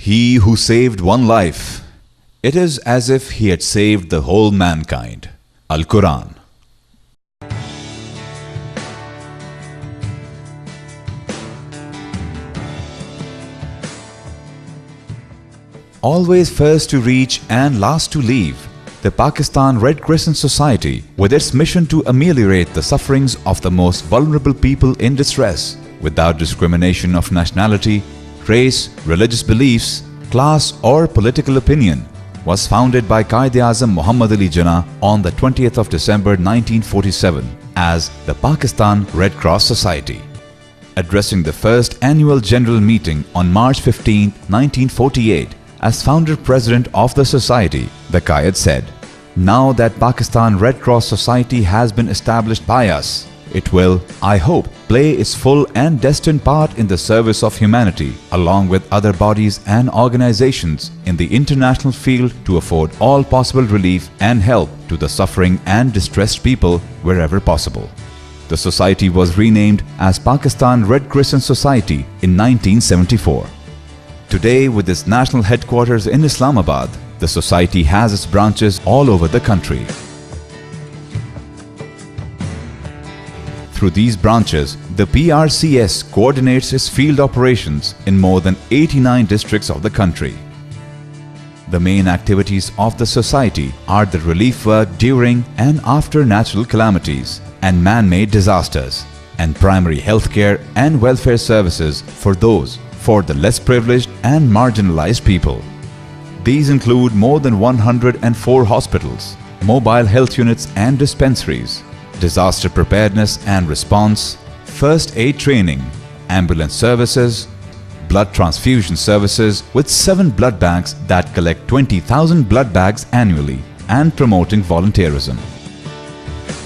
He who saved one life, it is as if he had saved the whole mankind. Al-Quran. Always first to reach and last to leave, the Pakistan Red Crescent Society, with its mission to ameliorate the sufferings of the most vulnerable people in distress, without discrimination of nationality, race, religious beliefs, class or political opinion, was founded by Quaid-e-Azam Muhammad Ali Jinnah on the 20th of December 1947 as the Pakistan Red Cross Society. Addressing the first annual general meeting on March 15, 1948, as founder president of the society, the Qaid said, "Now that Pakistan Red Cross Society has been established by us, it will, I hope, play its full and destined part in the service of humanity, along with other bodies and organizations in the international field to afford all possible relief and help to the suffering and distressed people wherever possible." The society was renamed as Pakistan Red Crescent Society in 1974. Today, with its national headquarters in Islamabad, the society has its branches all over the country. Through these branches, the PRCS coordinates its field operations in more than 89 districts of the country. The main activities of the society are the relief work during and after natural calamities and man-made disasters, and primary healthcare and welfare services for the less privileged and marginalized people. These include more than 104 hospitals, mobile health units and dispensaries, disaster preparedness and response, first aid training, ambulance services, blood transfusion services with 7 blood banks that collect 20,000 blood bags annually, and promoting volunteerism.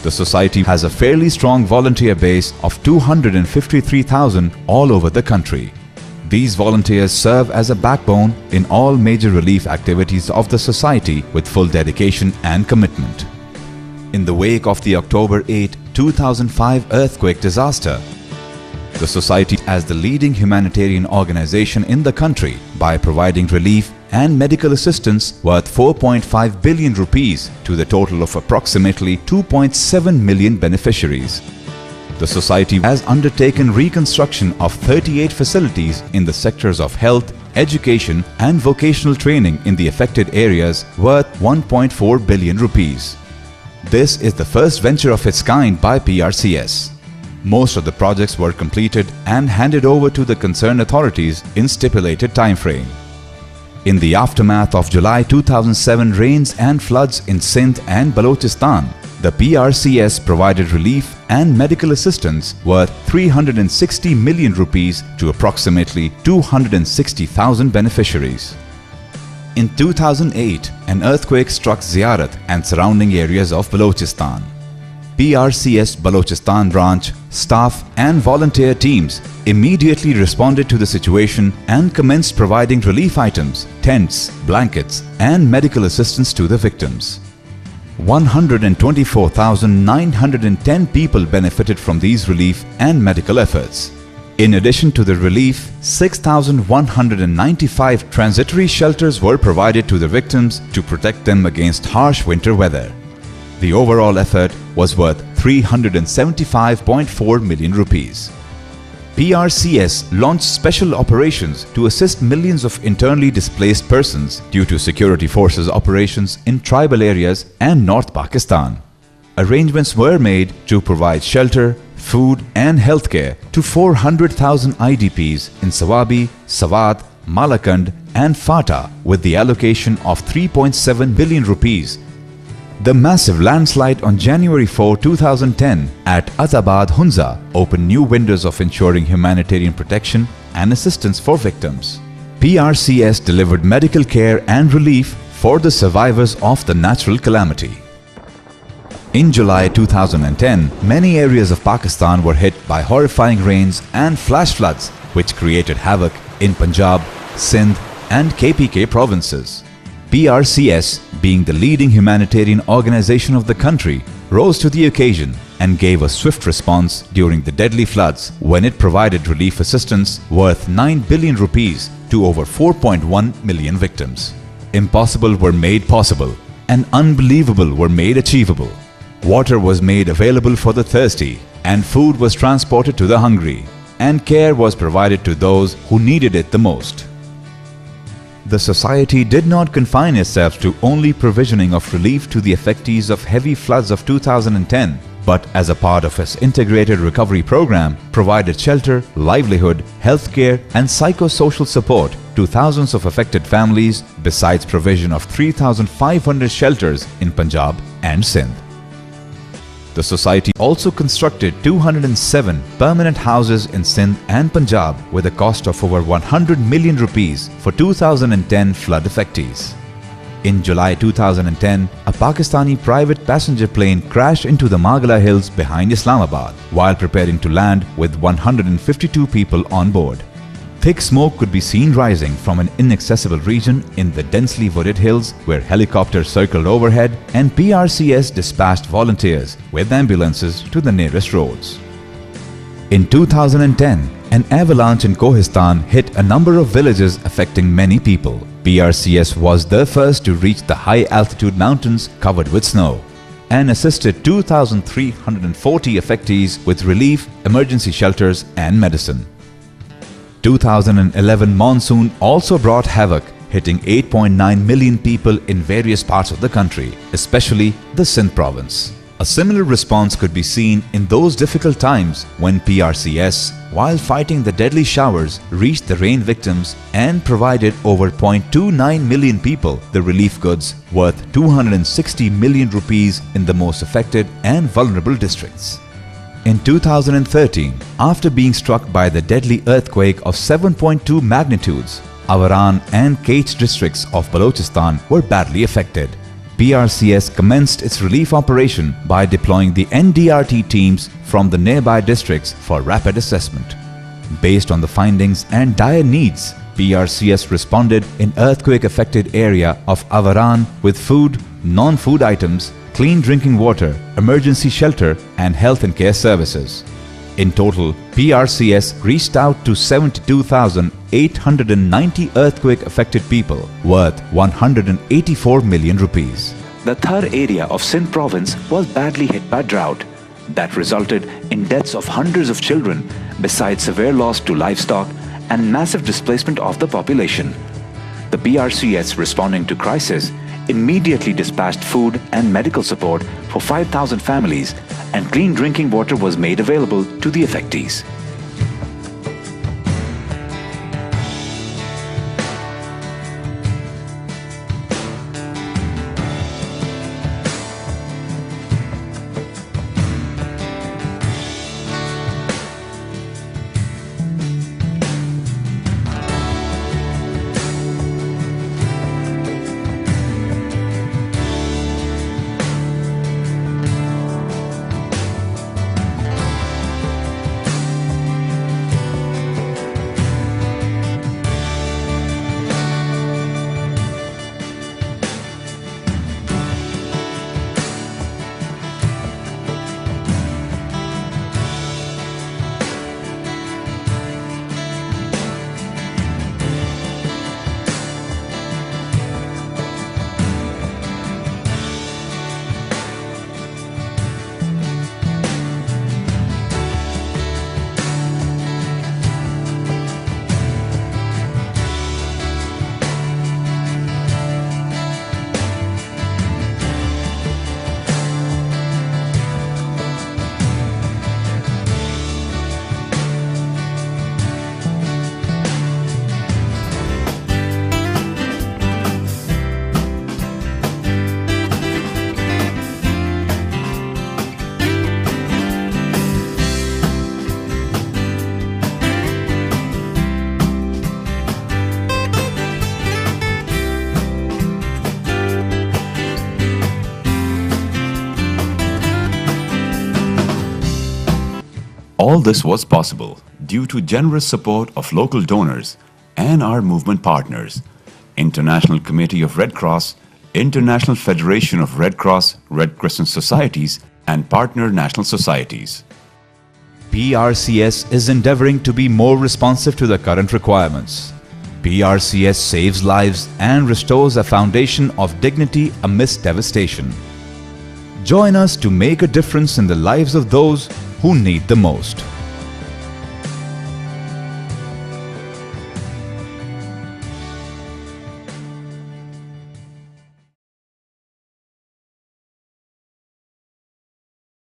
The society has a fairly strong volunteer base of 253,000 all over the country. These volunteers serve as a backbone in all major relief activities of the society with full dedication and commitment. In the wake of the October 8, 2005 earthquake disaster, the society as the leading humanitarian organization in the country by providing relief and medical assistance worth 4.5 billion rupees to the total of approximately 2.7 million beneficiaries. The society has undertaken reconstruction of 38 facilities in the sectors of health, education and vocational training in the affected areas worth 1.4 billion rupees. This is the first venture of its kind by PRCS. Most of the projects were completed and handed over to the concerned authorities in stipulated time frame. In the aftermath of July 2007 rains and floods in Sindh and Balochistan, the PRCS provided relief and medical assistance worth 360 million rupees to approximately 260,000 beneficiaries. In 2008, an earthquake struck Ziyarat and surrounding areas of Balochistan. PRCS Balochistan branch, staff and volunteer teams immediately responded to the situation and commenced providing relief items, tents, blankets and medical assistance to the victims. 124,910 people benefited from these relief and medical efforts. In addition to the relief, 6,195 transitory shelters were provided to the victims to protect them against harsh winter weather. The overall effort was worth 375.4 million rupees. PRCS launched special operations to assist millions of internally displaced persons due to security forces operations in tribal areas and North Pakistan. Arrangements were made to provide shelter, food and healthcare to 400,000 IDPs in Sawabi, Sawat, Malakand and Fata with the allocation of 3.7 billion rupees. The massive landslide on January 4, 2010 at Atabad, Hunza opened new windows of ensuring humanitarian protection and assistance for victims. PRCS delivered medical care and relief for the survivors of the natural calamity. In July 2010, many areas of Pakistan were hit by horrifying rains and flash floods which created havoc in Punjab, Sindh and KPK provinces. PRCS, being the leading humanitarian organization of the country, rose to the occasion and gave a swift response during the deadly floods when it provided relief assistance worth 9 billion rupees to over 4.1 million victims. Impossible were made possible and unbelievable were made achievable. Water was made available for the thirsty and food was transported to the hungry and care was provided to those who needed it the most. The society did not confine itself to only provisioning of relief to the affectees of heavy floods of 2010, but as a part of its integrated recovery program, provided shelter, livelihood, healthcare and psychosocial support to thousands of affected families besides provision of 3,500 shelters in Punjab and Sindh. The society also constructed 207 permanent houses in Sindh and Punjab with a cost of over 100 million rupees for 2010 flood affectees. In July 2010, a Pakistani private passenger plane crashed into the Magala Hills behind Islamabad while preparing to land with 152 people on board. Thick smoke could be seen rising from an inaccessible region in the densely wooded hills where helicopters circled overhead and PRCS dispatched volunteers with ambulances to the nearest roads. In 2010, an avalanche in Kohistan hit a number of villages affecting many people. PRCS was the first to reach the high-altitude mountains covered with snow and assisted 2,340 affectees with relief, emergency shelters and medicine. 2011 monsoon also brought havoc, hitting 8.9 million people in various parts of the country, especially the Sindh province. A similar response could be seen in those difficult times when PRCS, while fighting the deadly showers, reached the rain victims and provided over 0.29 million people the relief goods worth 260 million rupees in the most affected and vulnerable districts. In 2013, after being struck by the deadly earthquake of 7.2 magnitudes, Avaran and Keech districts of Balochistan were badly affected. PRCS commenced its relief operation by deploying the NDRT teams from the nearby districts for rapid assessment. Based on the findings and dire needs, PRCS responded in earthquake-affected area of Avaran with food, non-food items, clean drinking water, emergency shelter and health and care services. In total, PRCS reached out to 72,890 earthquake-affected people worth 184 million rupees. The Thar area of Sindh province was badly hit by drought that resulted in deaths of hundreds of children besides severe loss to livestock and massive displacement of the population. The PRCS, responding to crisis, immediately dispatched food and medical support for 5,000 families and clean drinking water was made available to the affectees. All this was possible due to generous support of local donors and our movement partners, International Committee of Red Cross, International Federation of Red Cross, Red Crescent Societies, and partner national societies. PRCS is endeavoring to be more responsive to the current requirements. PRCS saves lives and restores a foundation of dignity amidst devastation. Join us to make a difference in the lives of those who need the most.